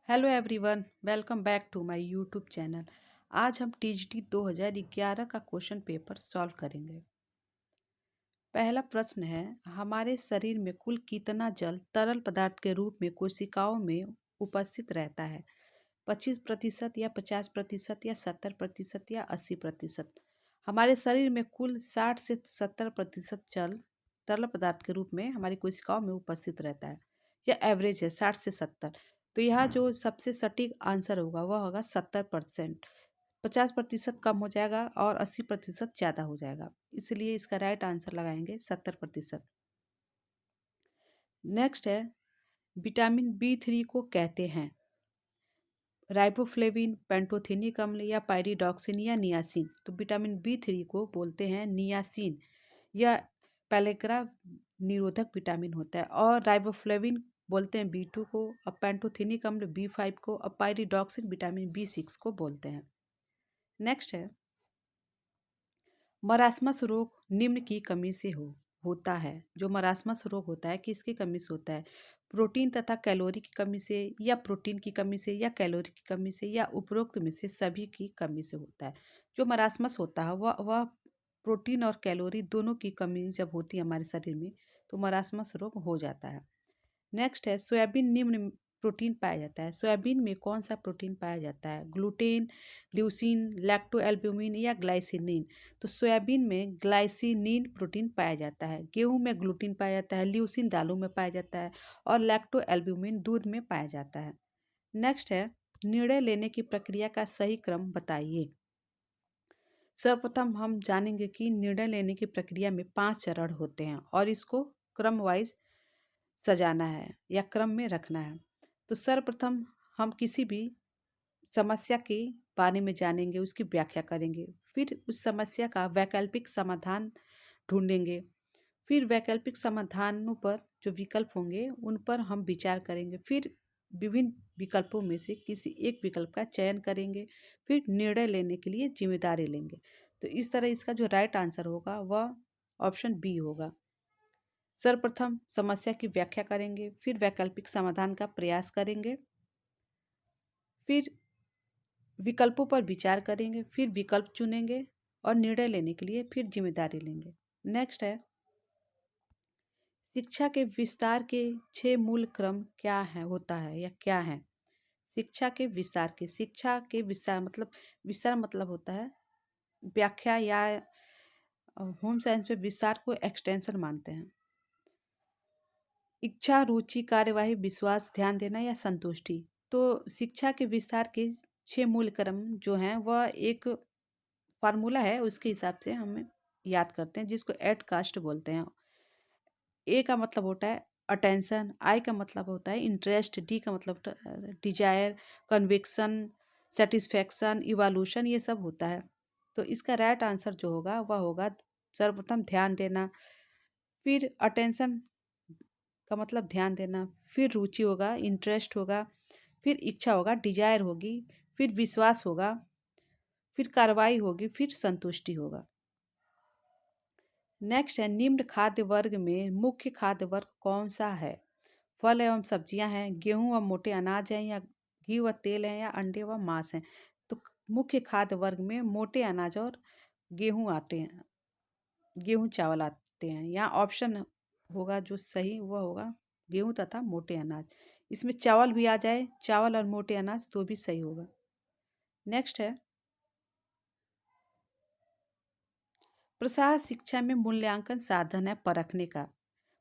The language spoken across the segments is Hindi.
Hello everyone, welcome back to my YouTube channel. आज हम टीजीटी 2011 का क्वेश्चन पेपर सॉल्व करेंगे। पहला प्रश्न है, हमारे शरीर में कुल कितना जल तरल पदार्थ के रूप में कोशिकाओं में उपस्थित रहता है? 25% या 50% या 70% या 80%? हमारे शरीर में कुल 60 से 70% जल तरल पदार्थ के रूप में हमारी कोशिकाओं में उपस्थित रहता है। यह एवरेज है 60 से 70। तो यहाँ जो सबसे सटीक आंसर होगा वह होगा 70%। 50% कम हो जाएगा और 80% ज़्यादा हो जाएगा, इसलिए इसका राइट आंसर लगाएंगे 70%। नेक्स्ट है, विटामिन बी 3 को कहते हैं राइबोफ्लेविन, पेंटोथेनिक अम्ल या पायरिडॉक्सिन या नियासिन। तो विटामिन बी 3 को बोलते हैं नियासिन। यह पैलेग्रा निरोधक विटामिन होता है। और राइबोफ्लेविन बोलते हैं बी 2 को, और पेंटोथेनिक अम्ल बी 5 को, और पायरिडॉक्सिन विटामिन बी 6 को बोलते हैं। नेक्स्ट है, मरासमस रोग निम्न की कमी से होता है। जो मरासमस रोग होता है किसकी कमी से होता है? प्रोटीन तथा कैलोरी की कमी से, या प्रोटीन की कमी से, या कैलोरी की कमी से, या उपरोक्त में से सभी की कमी से होता है। जो मरासमस होता है वह प्रोटीन और कैलोरी दोनों की कमी जब होती है हमारे शरीर में, तो मरासमस रोग हो जाता है। नेक्स्ट है, सोयाबीन निम्न प्रोटीन पाया जाता है। सोयाबीन में कौन सा प्रोटीन पाया जाता है? ग्लूटेन, ल्यूसीन, लैक्टोएल्ब्यूमिन या ग्लाइसिनिन। तो सोयाबीन में ग्लाइसिनिन प्रोटीन पाया जाता है। गेहूं में ग्लूटीन पाया जाता है, ल्यूसीन दालों में पाया जाता है, और लैक्टोएल्ब्यूमिन दूध में पाया जाता है। नेक्स्ट है, निर्णय लेने की प्रक्रिया का सही क्रम बताइए। सर्वप्रथम हम जानेंगे कि निर्णय लेने की प्रक्रिया में 5 चरण होते हैं और इसको क्रम वाइज सजाना है या क्रम में रखना है। तो सर्वप्रथम हम किसी भी समस्या के बारे में जानेंगे, उसकी व्याख्या करेंगे, फिर उस समस्या का वैकल्पिक समाधान ढूंढेंगे, फिर वैकल्पिक समाधानों पर जो विकल्प होंगे उन पर हम विचार करेंगे, फिर विभिन्न विकल्पों में से किसी एक विकल्प का चयन करेंगे, फिर निर्णय लेने के लिए जिम्मेदारी लेंगे। तो इस तरह इसका जो राइट आंसर होगा वह ऑप्शन बी होगा। सर्वप्रथम समस्या की व्याख्या करेंगे, फिर वैकल्पिक समाधान का प्रयास करेंगे, फिर विकल्पों पर विचार करेंगे, फिर विकल्प चुनेंगे, और निर्णय लेने के लिए फिर जिम्मेदारी लेंगे। नेक्स्ट है, शिक्षा के विस्तार के 6 मूल क्रम क्या है होता है या क्या है? शिक्षा के विस्तार मतलब, विस्तार मतलब होता है व्याख्या, या होम साइंस में विस्तार को एक्सटेंशन मानते हैं। इच्छा, रुचि, कार्यवाही, विश्वास, ध्यान देना या संतुष्टि। तो शिक्षा के विस्तार के 6 मूल क्रम जो हैं वह एक फार्मूला है, उसके हिसाब से हम याद करते हैं, जिसको एट कास्ट बोलते हैं। ए का मतलब होता है अटेंशन, आई का मतलब होता है इंटरेस्ट, डी का मतलब डिजायर, कन्विक्शन, सेटिस्फैक्शन, इवोल्यूशन, ये सब होता है। तो इसका राइट आंसर जो होगा वह होगा सर्वप्रथम ध्यान देना, फिर अटेंशन का मतलब ध्यान देना, फिर रुचि होगा, इंटरेस्ट होगा, फिर इच्छा होगा, डिजायर होगी, फिर विश्वास होगा, फिर कार्रवाई होगी, फिर संतुष्टि होगा। नेक्स्ट है, निम्न खाद्य वर्ग में मुख्य खाद्य वर्ग कौन सा है? फल एवं सब्जियां हैं, गेहूं व मोटे अनाज हैं, या घी व तेल हैं, या अंडे व मांस हैं। तो मुख्य खाद्य वर्ग में मोटे अनाज और गेहूं आते हैं, गेहूं चावल आते हैं। यहाँ ऑप्शन होगा जो सही वह होगा गेहूं तथा मोटे अनाज। इसमें चावल भी आ जाए, चावल और मोटे अनाज, तो भी सही होगा। नेक्स्ट है, प्रसार शिक्षा में मूल्यांकन साधन है परखने का।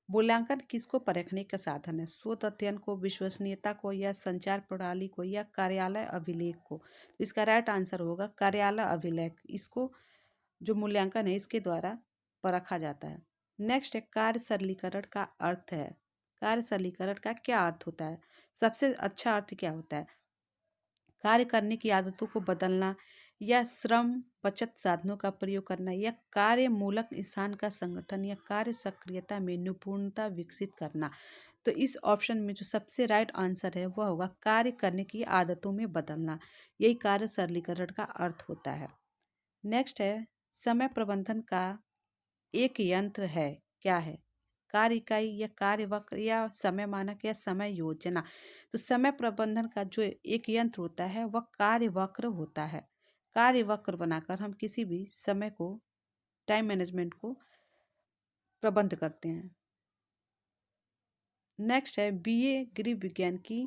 मूल्यांकन किसको परखने का साधन है? शोध अध्ययन को, विश्वसनीयता को, या संचार प्रणाली को, या कार्यालय अभिलेख को। तो इसका राइट आंसर होगा कार्यालय अभिलेख। इसको जो मूल्यांकन है इसके द्वारा परखा जाता है। नेक्स्ट है, कार्य सरलीकरण का अर्थ है। कार्य सरलीकरण का क्या अर्थ होता है? सबसे अच्छा अर्थ क्या होता है? कार्य करने की आदतों को बदलना, या श्रम बचत साधनों का प्रयोग करना, या कार्य मूलक स्थान का संगठन, या कार्य सक्रियता में निपुणता विकसित करना। तो इस ऑप्शन में जो सबसे राइट आंसर है वह होगा कार्य करने की आदतों में बदलना। यही कार्य सरलीकरण का अर्थ होता है। नेक्स्ट है, समय प्रबंधन का एक यंत्र है, क्या है? कार्य इकाई या कार्य वक्र या समय मानक या समय योजना। तो समय प्रबंधन का जो एक यंत्र होता है वह कार्य वक्र होता है। कार्य वक्र बनाकर हम किसी भी समय को, टाइम मैनेजमेंट को प्रबंध करते हैं। नेक्स्ट है बीए गृह विज्ञान की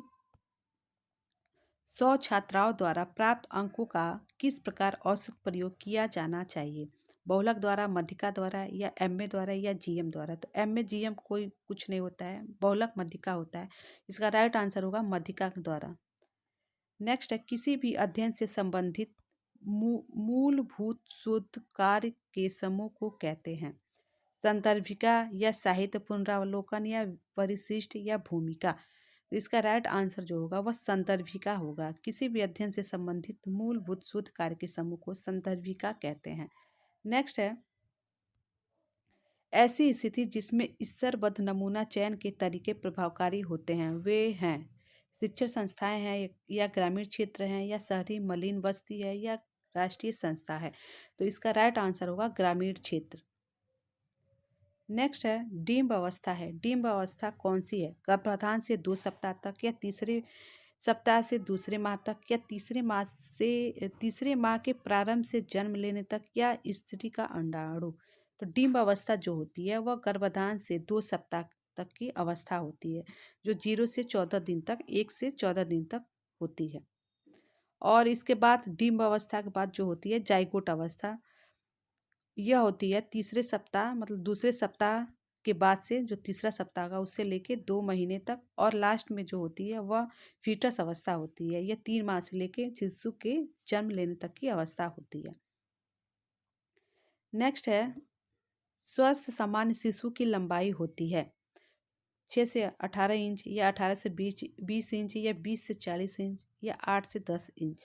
100 छात्राओं द्वारा प्राप्त अंकों का किस प्रकार औसत प्रयोग किया जाना चाहिए? बहुलक द्वारा, मध्यिका द्वारा या एमए द्वारा या जीएम द्वारा? तो एमए जीएम कोई कुछ नहीं होता है, बहुलक मध्यिका होता है। इसका राइट आंसर होगा मध्यिका के द्वारा। नेक्स्ट है किसी भी अध्ययन से संबंधित मूलभूत शोध कार्य के समूह को कहते हैं? संदर्भिका या साहित्य पुनरावलोकन या परिशिष्ट या भूमिका? तो इसका राइट आंसर जो होगा वह संदर्भिका होगा। किसी भी अध्ययन से संबंधित मूलभूत शोध कार्य के समूह को संदर्भिका कहते हैं। नेक्स्ट है ऐसी स्थिति जिसमें स्तरबद्ध नमूना चयन के तरीके प्रभावकारी होते हैं वे हैं शिक्षण संस्थाएं हैं या ग्रामीण क्षेत्र हैं या शहरी मलिन बस्ती है या राष्ट्रीय संस्था है। तो इसका राइट आंसर होगा ग्रामीण क्षेत्र। नेक्स्ट है डिम्ब अवस्था है। डिम्ब अवस्था कौन सी है? गर्भाधान से 2 सप्ताह तक या तीसरे सप्ताह से दूसरे माह तक या तीसरे माह के प्रारंभ से जन्म लेने तक या स्त्री का अंडाणु? तो डिम्ब अवस्था जो होती है वह गर्भाधान से 2 सप्ताह तक की अवस्था होती है जो 0 से 14 दिन तक 1 से 14 दिन तक होती है। और इसके बाद डिम्ब अवस्था के बाद जो होती है जाइगोट अवस्था, यह होती है तीसरे सप्ताह मतलब दूसरे सप्ताह के बाद से जो तीसरा सप्ताह का उससे लेके 2 महीने तक, और लास्ट में जो होती है वह फीटस अवस्था होती है। यह 3 माह से लेके शिशु के जन्म लेने तक की अवस्था होती है। नेक्स्ट है स्वस्थ सामान्य शिशु की लंबाई होती है 6 से 18 इंच या 18 से 20 इंच या 20 से 40 इंच या 8 से 10 इंच।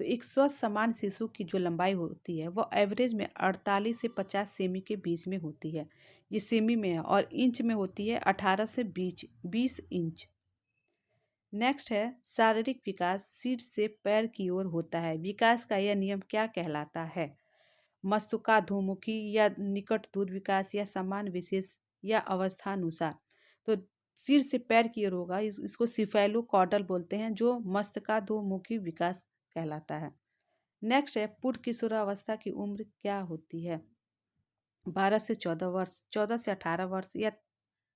तो एक स्वस्थ सामान्य शिशु की जो लंबाई होती है वो एवरेज में 48 से 50 सेमी के बीच में होती है। ये सेमी में है, और इंच में होती है 18 से 20 इंच। नेक्स्ट है शारीरिक विकास सिर से पैर की ओर होता है। विकास का यह नियम क्या कहलाता है? मस्तकाधोमुखी या निकट दूर विकास या समान विशेष या अवस्थानुसार? तो सिर से पैर की ओर होगा, इसको सिफेलो कॉडल बोलते हैं, जो मस्तकाधोमुखी विकास कहलाता है। नेक्स्ट है पूर्व किशोरावस्था की उम्र क्या होती है? 12 से 14 वर्ष, 14 से 18 वर्ष या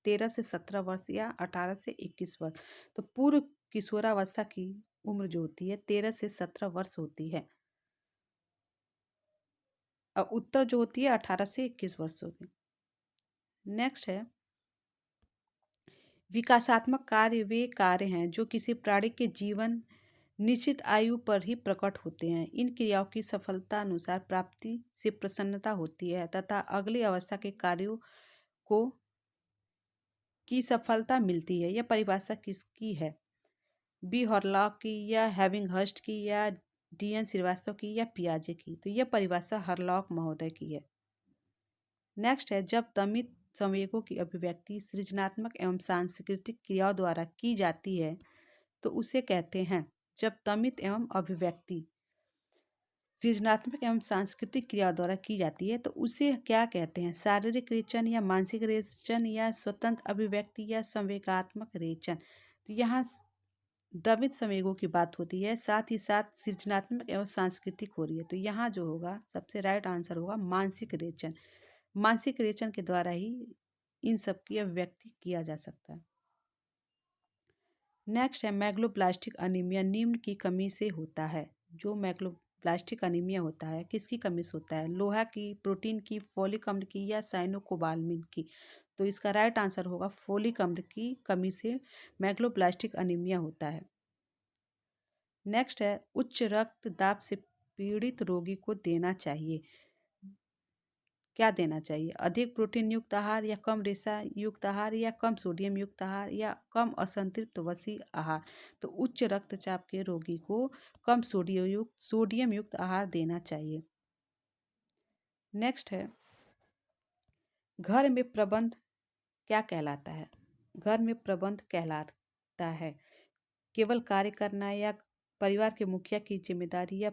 13 से 17 वर्ष या 18 से 21 वर्ष? तो पूर्व किशोरावस्था की उम्र जो होती है 13 से 17 वर्ष होती है, और उत्तर जो होती है 18 से 21 वर्ष होगी। नेक्स्ट है विकासात्मक कार्य वे कार्य हैं जो किसी प्राणी के जीवन निश्चित आयु पर ही प्रकट होते हैं। इन क्रियाओं की सफलता अनुसार प्राप्ति से प्रसन्नता होती है तथा अगली अवस्था के कार्यों को की सफलता मिलती है। यह परिभाषा किसकी है? बी हॉरलॉक की या हैविंगहर्स्ट की या डीएन श्रीवास्तव की या पियाजे की? तो यह परिभाषा हरलॉक महोदय की है। नेक्स्ट है जब दमित संवेगों की अभिव्यक्ति सृजनात्मक एवं सांस्कृतिक क्रियाओं द्वारा की जाती है तो उसे कहते हैं, जब दमित एवं अभिव्यक्ति सृजनात्मक एवं सांस्कृतिक क्रियाओं द्वारा की जाती है तो उसे क्या कहते हैं? शारीरिक रेचन या मानसिक रेचन या स्वतंत्र अभिव्यक्ति या संवेगात्मक रेचन? तो यहाँ दमित संवेगों की बात होती है, साथ ही साथ सृजनात्मक एवं सांस्कृतिक हो रही है। तो यहाँ जो होगा सबसे राइट आंसर होगा मानसिक रेचन। मानसिक रेचन के द्वारा ही इन सब की अभिव्यक्ति किया जा सकता है। नेक्स्ट है मैग्लोब्लास्टिक अनीमिया निम्न की कमी से होता है। जो मैग्लोब्लास्टिक अनीमिया होता है किसकी कमी से होता है? लोहा की, प्रोटीन की, फोलिक अम्ल की या साइनोकोबालामिन की? तो इसका राइट आंसर होगा फोलिक अम्ल की कमी से मैग्लोब्लास्टिक अनीमिया होता है। नेक्स्ट है उच्च रक्तदाब से पीड़ित रोगी को देना चाहिए, क्या देना चाहिए? अधिक प्रोटीन युक्त आहार या कम रेशा युक्त आहार या कम सोडियम युक्त आहार या कम असंतृप्त वसी आहार? तो उच्च रक्तचाप के रोगी को कम सोडियम युक्त आहार देना चाहिए। नेक्स्ट है घर में प्रबंध क्या कहलाता है? घर में प्रबंध कहलाता है केवल कार्य करना या परिवार के मुखिया की जिम्मेदारी या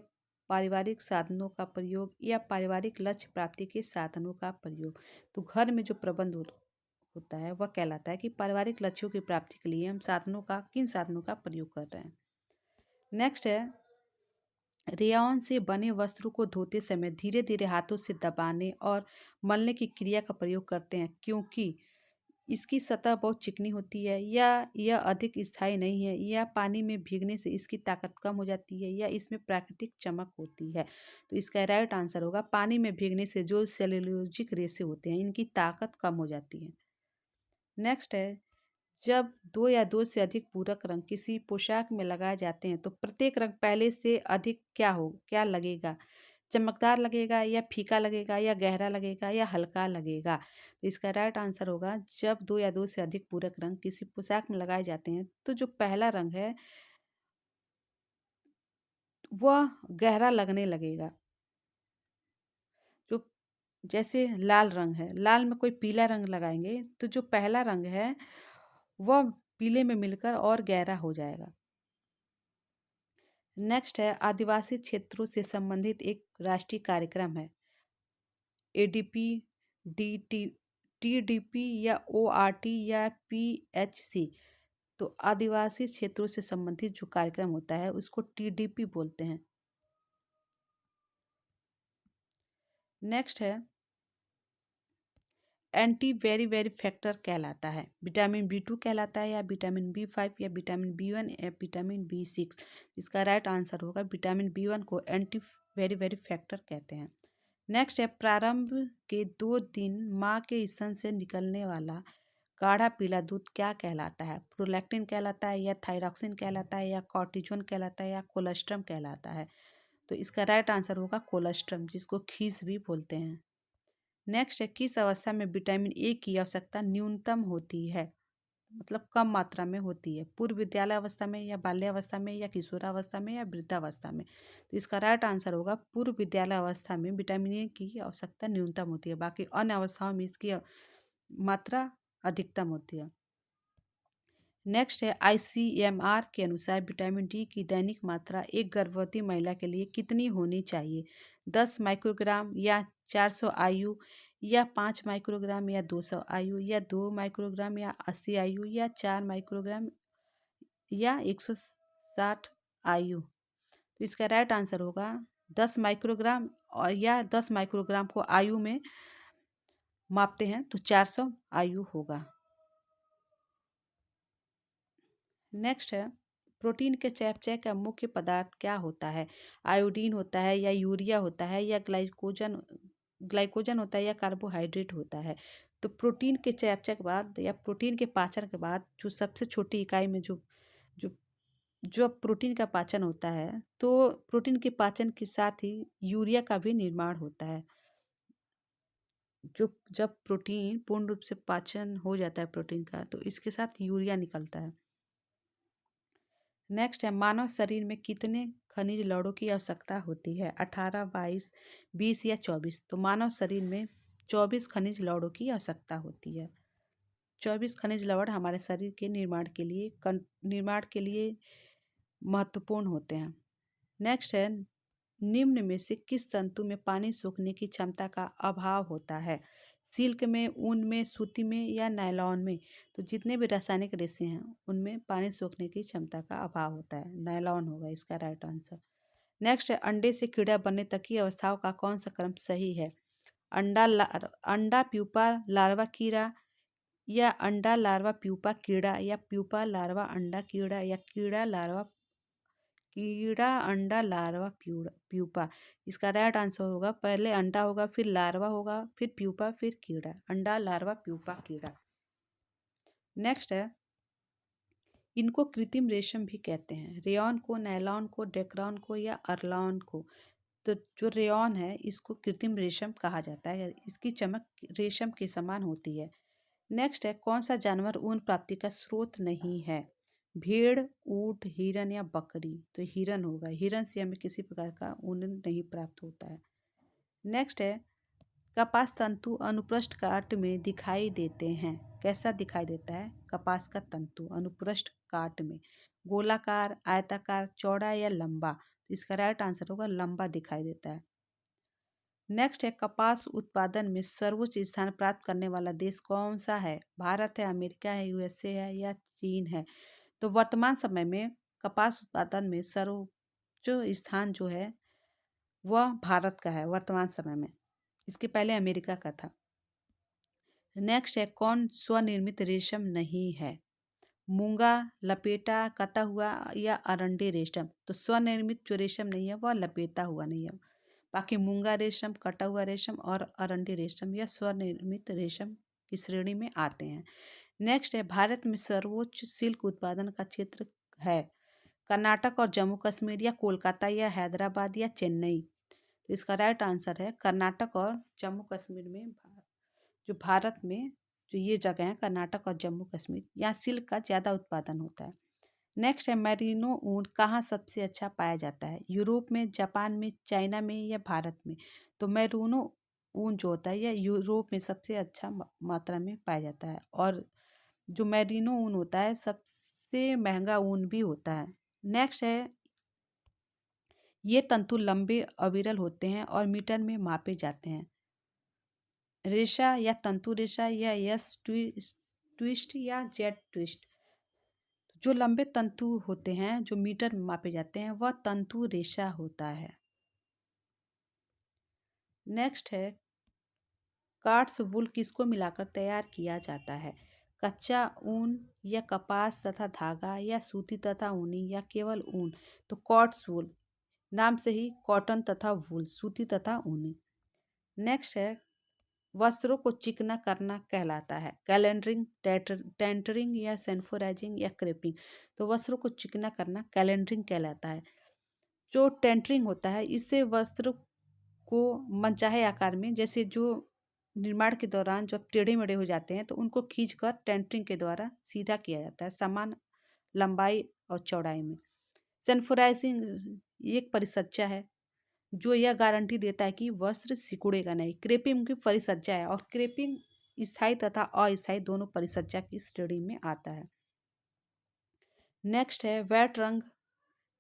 पारिवारिक साधनों का प्रयोग या पारिवारिक लक्ष्य प्राप्ति के साधनों का प्रयोग? तो घर में जो प्रबंध होता है वह कहलाता है कि पारिवारिक लक्ष्यों की प्राप्ति के लिए हम किन साधनों का प्रयोग कर रहे हैं। नेक्स्ट है, रेयॉन से बने वस्त्रों को धोते समय धीरे धीरे हाथों से दबाने और मलने की क्रिया का प्रयोग करते हैं, क्योंकि इसकी सतह बहुत चिकनी होती है, या यह अधिक स्थायी नहीं है, या पानी में भीगने से इसकी ताकत कम हो जाती है, या इसमें प्राकृतिक चमक होती है। तो इसका राइट आंसर होगा पानी में भीगने से जो सेल्यूलोजिक रेशे होते हैं इनकी ताकत कम हो जाती है। नेक्स्ट है, जब दो या दो से अधिक पूरक रंग किसी पोशाक में लगाए जाते हैं तो प्रत्येक रंग पहले से अधिक क्या लगेगा? चमकदार लगेगा, या फीका लगेगा, या गहरा लगेगा, या हल्का लगेगा? तो इसका राइट आंसर होगा जब दो या दो से अधिक पूरक रंग किसी पोशाक में लगाए जाते हैं तो जो पहला रंग है वह गहरा लगने लगेगा। जो जैसे लाल रंग है, लाल में कोई पीला रंग लगाएंगे तो जो पहला रंग है वह पीले में मिलकर और गहरा हो जाएगा। नेक्स्ट है, आदिवासी क्षेत्रों से संबंधित एक राष्ट्रीय कार्यक्रम है, एडीपी, डीटी, टीडीपी, या ओआरटी, या पीएचसी। तो आदिवासी क्षेत्रों से संबंधित जो कार्यक्रम होता है उसको टीडीपी बोलते हैं। नेक्स्ट है, एंटी वेरी वेरी फैक्टर कहलाता है, विटामिन बी 2 कहलाता है, या विटामिन बी 5, या विटामिन बी 1, या विटामिन बी 6? इसका राइट आंसर होगा विटामिन बी 1 को एंटी वेरी वेरी फैक्टर कहते हैं। नेक्स्ट है, प्रारंभ के 2 दिन माँ के स्तन से निकलने वाला गाढ़ा पीला दूध क्या कहलाता है? प्रोलैक्टिन कहलाता है, या थायरॉक्सिन कहलाता है, या कॉर्टिजोन कहलाता है, या कोलेस्ट्रम कहलाता है? तो इसका राइट आंसर होगा कोलेस्ट्रम, जिसको खीस भी बोलते हैं। नेक्स्ट है, किस अवस्था में विटामिन ए की आवश्यकता न्यूनतम होती है, मतलब कम मात्रा में होती है? पूर्व विद्यालय अवस्था में, या बाल्यावस्था में, या किशोरावस्था में, या वृद्धावस्था में? तो इसका राइट आंसर होगा पूर्व विद्यालय अवस्था में विटामिन ए की आवश्यकता न्यूनतम होती है, बाकी अन्य अवस्थाओं में इसकी मात्रा अधिकतम होती है। नेक्स्ट है, आईसीएमआर के अनुसार विटामिन डी की दैनिक मात्रा एक गर्भवती महिला के लिए कितनी होनी चाहिए? 10 माइक्रोग्राम, या 400 IU, या 5 माइक्रोग्राम, या 200 IU, या 2 माइक्रोग्राम, या 80 IU, या 4 माइक्रोग्राम, या 160 IU? तो इसका राइट आंसर होगा 10 माइक्रोग्राम, और या 10 माइक्रोग्राम को आयु में मापते हैं तो 400 IU होगा। नेक्स्ट है, प्रोटीन के चयापचय का मुख्य पदार्थ क्या होता है? आयोडीन होता है, या यूरिया होता है, या ग्लाइकोजन ग्लाइकोजन होता है, या कार्बोहाइड्रेट होता है? तो प्रोटीन के चयापचय के बाद या प्रोटीन के पाचन के बाद जो सबसे छोटी इकाई में जो जो प्रोटीन का पाचन होता है, तो प्रोटीन के पाचन के साथ ही यूरिया का भी निर्माण होता है। जो जब प्रोटीन पूर्ण रूप से पाचन हो जाता है प्रोटीन का, तो इसके साथ यूरिया निकलता है। नेक्स्ट है, मानव शरीर में कितने खनिज लवणों की आवश्यकता होती है? 18, 22, 20, या 24? तो मानव शरीर में 24 खनिज लवणों की आवश्यकता होती है। 24 खनिज लवण हमारे शरीर के निर्माण के लिए महत्वपूर्ण होते हैं। नेक्स्ट है, निम्न में से किस तंतु में पानी सोखने की क्षमता का अभाव होता है? सिल्क में, ऊन में, सूती में, या नायलॉन में? तो जितने भी रासायनिक रेशे हैं उनमें पानी सोखने की क्षमता का अभाव होता है, नायलॉन होगा इसका राइट आंसर। नेक्स्ट है, अंडे से कीड़ा बनने तक की अवस्थाओं का कौन सा क्रम सही है? अंडा प्यूपा लार्वा कीड़ा, या अंडा लार्वा प्यूपा कीड़ा, या प्यूपा लार्वा अंडा कीड़ा, या कीड़ा अंडा लार्वा प्यूपा? इसका राइट आंसर होगा पहले अंडा होगा, फिर लार्वा होगा, फिर प्यूपा, फिर कीड़ा, अंडा लार्वा प्यूपा कीड़ा। नेक्स्ट है, इनको कृत्रिम रेशम भी कहते हैं, रेयॉन को, नायलॉन को, डेक्रॉन को, या अरलॉन को? तो जो रेयॉन है इसको कृत्रिम रेशम कहा जाता है, इसकी चमक रेशम के समान होती है। नेक्स्ट है, कौन सा जानवर ऊन प्राप्ति का स्रोत नहीं है? भेड़, ऊंट, हिरन, या बकरी? तो हिरन होगा, हिरन से हमें किसी प्रकार का ऊन नहीं प्राप्त होता है। नेक्स्ट है, कपास तंतु अनुप्रस्थ काट में दिखाई देते हैं, कैसा दिखाई देता है कपास का तंतु अनुप्रस्थ काट में? गोलाकार, आयताकार, चौड़ा, या लंबा? इसका राइट आंसर होगा लंबा दिखाई देता है। नेक्स्ट है कपास उत्पादन में सर्वोच्च स्थान प्राप्त करने वाला देश कौन सा है? भारत है, अमेरिका है, यूएसए है या चीन है? तो वर्तमान समय में कपास उत्पादन में सर्वोच्च स्थान जो है वह भारत का है वर्तमान समय में। इसके पहले अमेरिका का था। नेक्स्ट है कौन स्वनिर्मित रेशम नहीं है? मूंगा, लपेटा, कटा हुआ या अरंडी रेशम? तो स्वनिर्मित जो रेशम नहीं है वह लपेटा हुआ नहीं है। बाकी मूंगा रेशम, कटा हुआ रेशम और अरंडी रेशम यह स्वनिर्मित रेशम की श्रेणी में आते हैं। नेक्स्ट है भारत में सर्वोच्च सिल्क उत्पादन का क्षेत्र है कर्नाटक और जम्मू कश्मीर या कोलकाता या हैदराबाद या चेन्नई? तो इसका राइट आंसर है कर्नाटक और जम्मू कश्मीर में। जो भारत में जो ये जगह है कर्नाटक और जम्मू कश्मीर, यहाँ सिल्क का ज़्यादा उत्पादन होता है। नेक्स्ट है मैरिनो ऊन कहाँ सबसे अच्छा पाया जाता है? यूरोप में, जापान में, चाइना में या भारत में? तो मैरिनो ऊन जो होता है यह यूरोप में सबसे अच्छा मात्रा में पाया जाता है और जो मैरिनो ऊन होता है सबसे महंगा ऊन भी होता है। नेक्स्ट है ये तंतु लंबे अविरल होते हैं और मीटर में मापे जाते हैं। रेशा या तंतु रेशा या यस ट्विस्ट या जेट ट्विस्ट? जो लंबे तंतु होते हैं जो मीटर में मापे जाते हैं वह तंतु रेशा होता है। नेक्स्ट है कार्ड्स वुल किसको मिलाकर तैयार किया जाता है? कच्चा ऊन या कपास तथा धागा या सूती तथा ऊनी या केवल ऊन? तो कॉट्स वुल, नाम से ही कॉटन तथा वूल, सूती तथा ऊनी। नेक्स्ट है वस्त्रों को चिकना करना कहलाता है कैलेंडरिंग, टेंटरिंग या सेंफोराइजिंग या क्रेपिंग? तो वस्त्रों को चिकना करना कैलेंडरिंग कहलाता है। जो टेंटरिंग होता है इससे वस्त्र को मनचाहे आकार में, जैसे जो निर्माण के दौरान जब टेढ़े मेढ़े हो जाते हैं तो उनको खींचकर टेंटरिंग के द्वारा सीधा किया जाता है समान लंबाई और चौड़ाई में। सेंफोराइजिंग एक परिसज्जा है जो यह गारंटी देता है कि वस्त्र सिकुड़ेगा नहीं। क्रेपिंग की परिसज्जा है और क्रेपिंग स्थायी तथा अस्थायी दोनों परिसज्जा की श्रेणी में आता है। नेक्स्ट है वैट रंग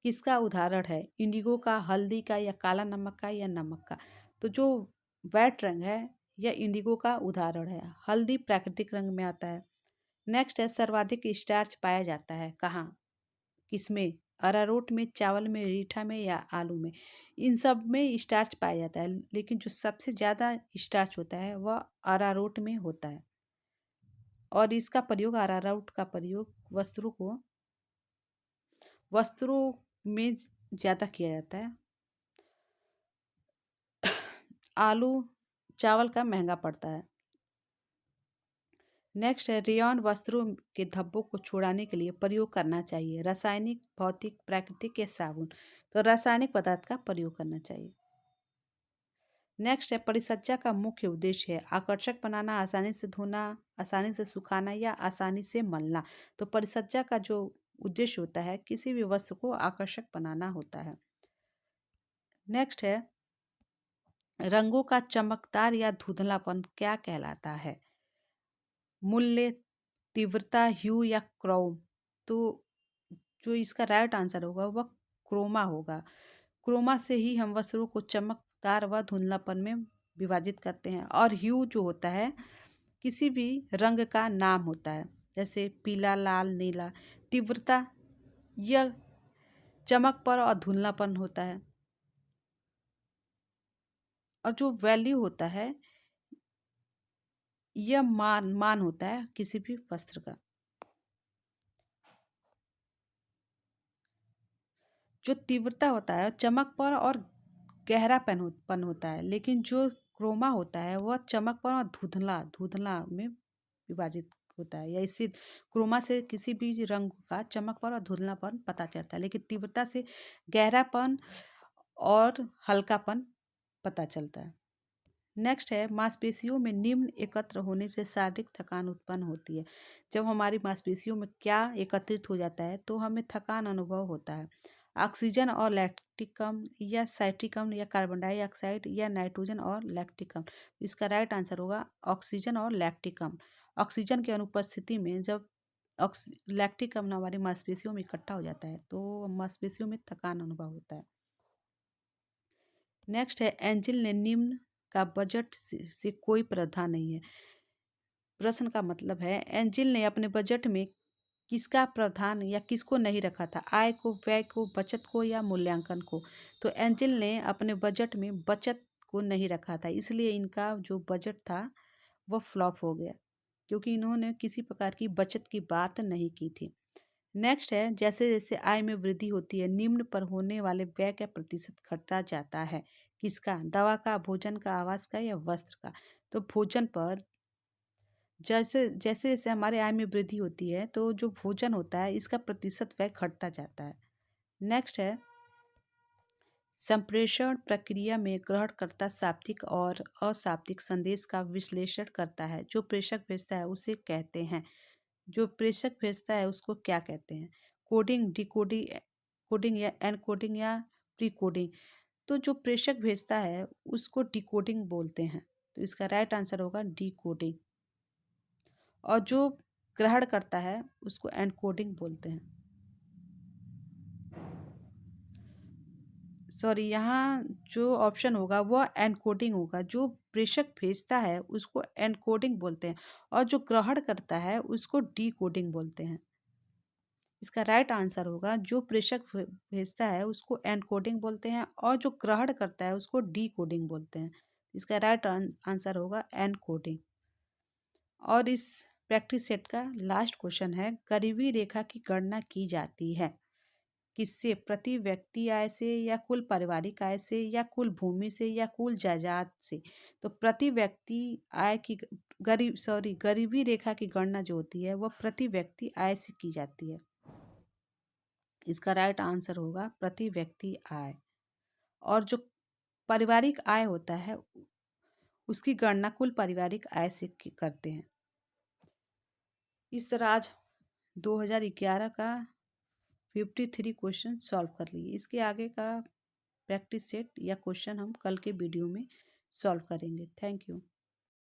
किसका उदाहरण है? इंडिगो का, हल्दी का या काला नमक का या नमक का? तो जो वैट रंग है यह इंडिगो का उदाहरण है। हल्दी प्राकृतिक रंग में आता है। नेक्स्ट है सर्वाधिक स्टार्च पाया जाता है कहाँ, किसमें? अरारोट में, चावल में, रीठा में या आलू में? इन सब में स्टार्च पाया जाता है लेकिन जो सबसे ज़्यादा स्टार्च होता है वह अरारोट में होता है और इसका प्रयोग अरारोट का प्रयोग वस्त्रों में ज़्यादा किया जाता है। आलू चावल का महंगा पड़ता है। नेक्स्ट है रेयॉन वस्त्रों के धब्बों को छुड़ाने के लिए प्रयोग करना चाहिए रासायनिक, भौतिक, प्राकृतिक या साबुन? तो रासायनिक पदार्थ का प्रयोग करना चाहिए। नेक्स्ट है परिसज्जा का मुख्य उद्देश्य है आकर्षक बनाना, आसानी से धोना, आसानी से सुखाना या आसानी से मलना? तो परिसज्जा का जो उद्देश्य होता है किसी भी वस्तु को आकर्षक बनाना होता है। नेक्स्ट है रंगों का चमकदार या धुंधलापन क्या कहलाता है? मूल्य, तीव्रता, ह्यू या क्रोम? तो जो इसका राइट आंसर होगा वह क्रोमा होगा। क्रोमा से ही हम वस्त्रों को चमकदार व धुंधलापन में विभाजित करते हैं और ह्यू जो होता है किसी भी रंग का नाम होता है जैसे पीला, लाल, नीला। तीव्रता यह चमक पर और धुंधलापन होता है और जो वैल्यू होता है यह मान होता है किसी भी वस्त्र का। जो तीव्रता होता है चमक पर और गहरापन होता है लेकिन जो क्रोमा होता है वह चमक पर और धुंधला धुंधला में विभाजित होता है या इससे क्रोमा से किसी भी रंग का चमक पर और धुंधलापन पता चलता है लेकिन तीव्रता से गहरापन और हल्कापन पता चलता है। नेक्स्ट है मांसपेशियों में निम्न एकत्र होने से शारीरिक थकान उत्पन्न होती है। जब हमारी मांसपेशियों में क्या एकत्रित हो जाता है तो हमें थकान अनुभव होता है। ऑक्सीजन और लैक्टिक अम्ल या साइट्रिक अम्ल या कार्बन डाइऑक्साइड या नाइट्रोजन और लैक्टिक अम्ल? इसका राइट आंसर होगा ऑक्सीजन और लैक्टिक अम्ल। ऑक्सीजन की अनुपस्थिति में जब लैक्टिक अम्ल हमारी मांसपेशियों में इकट्ठा हो जाता है तो मांसपेशियों में थकान अनुभव होता है। नेक्स्ट है एंजिल ने निम्न का बजट से कोई प्रावधान नहीं है। प्रश्न का मतलब है एंजिल ने अपने बजट में किसका प्रावधान या किसको नहीं रखा था, आय को, व्यय को, बचत को या मूल्यांकन को। तो एंजिल ने अपने बजट में बचत को नहीं रखा था, इसलिए इनका जो बजट था वह फ्लॉप हो गया, क्योंकि इन्होंने किसी प्रकार की बचत की बात नहीं की थी। नेक्स्ट है, जैसे जैसे आय में वृद्धि होती है निम्न पर होने वाले व्यय का प्रतिशत घटता जाता है। किसका? दवा का, भोजन का, आवास का या वस्त्र का। तो भोजन पर जैसे जैसे जैसे हमारे आय में वृद्धि होती है तो जो भोजन होता है इसका प्रतिशत व्यय घटता जाता है। नेक्स्ट है, संप्रेषण प्रक्रिया में ग्रहणकर्ता शाब्दिक और अशाब्दिक संदेश का विश्लेषण करता है। जो प्रेषक भेजता है उसे कहते हैं, जो प्रेषक भेजता है उसको क्या कहते हैं? कोडिंग, डिकोडिंग, कोडिंग या एनकोडिंग या प्री कोडिंग। तो जो प्रेषक भेजता है उसको डिकोडिंग बोलते हैं, तो इसका राइट आंसर होगा डिकोडिंग। और जो ग्रहण करता है उसको एनकोडिंग बोलते हैं। सॉरी, यहाँ जो ऑप्शन होगा वह एनकोडिंग होगा। जो प्रेषक भेजता है उसको एनकोडिंग बोलते हैं और जो ग्रहण करता है उसको डिकोडिंग बोलते हैं। इसका राइट आंसर होगा जो प्रेषक भेजता है उसको एनकोडिंग बोलते हैं और जो ग्रहण करता है उसको डिकोडिंग बोलते हैं। इसका राइट आंसर होगा एनकोडिंग। और इस प्रैक्टिस सेट का लास्ट क्वेश्चन है, गरीबी रेखा की गणना की जाती है किससे? प्रति व्यक्ति आय से या कुल पारिवारिक आय से या कुल भूमि से या कुल जायदाद से। तो प्रति व्यक्ति आय की गरीबी रेखा की गणना जो होती है वह प्रति व्यक्ति आय से की जाती है। इसका राइट आंसर होगा प्रति व्यक्ति आय। और जो पारिवारिक आय होता है उसकी गणना कुल पारिवारिक आय से करते हैं। इस तरह आज 2011 का 53 क्वेश्चन सॉल्व कर लिए। इसके आगे का प्रैक्टिस सेट या क्वेश्चन हम कल के वीडियो में सॉल्व करेंगे। Thank you.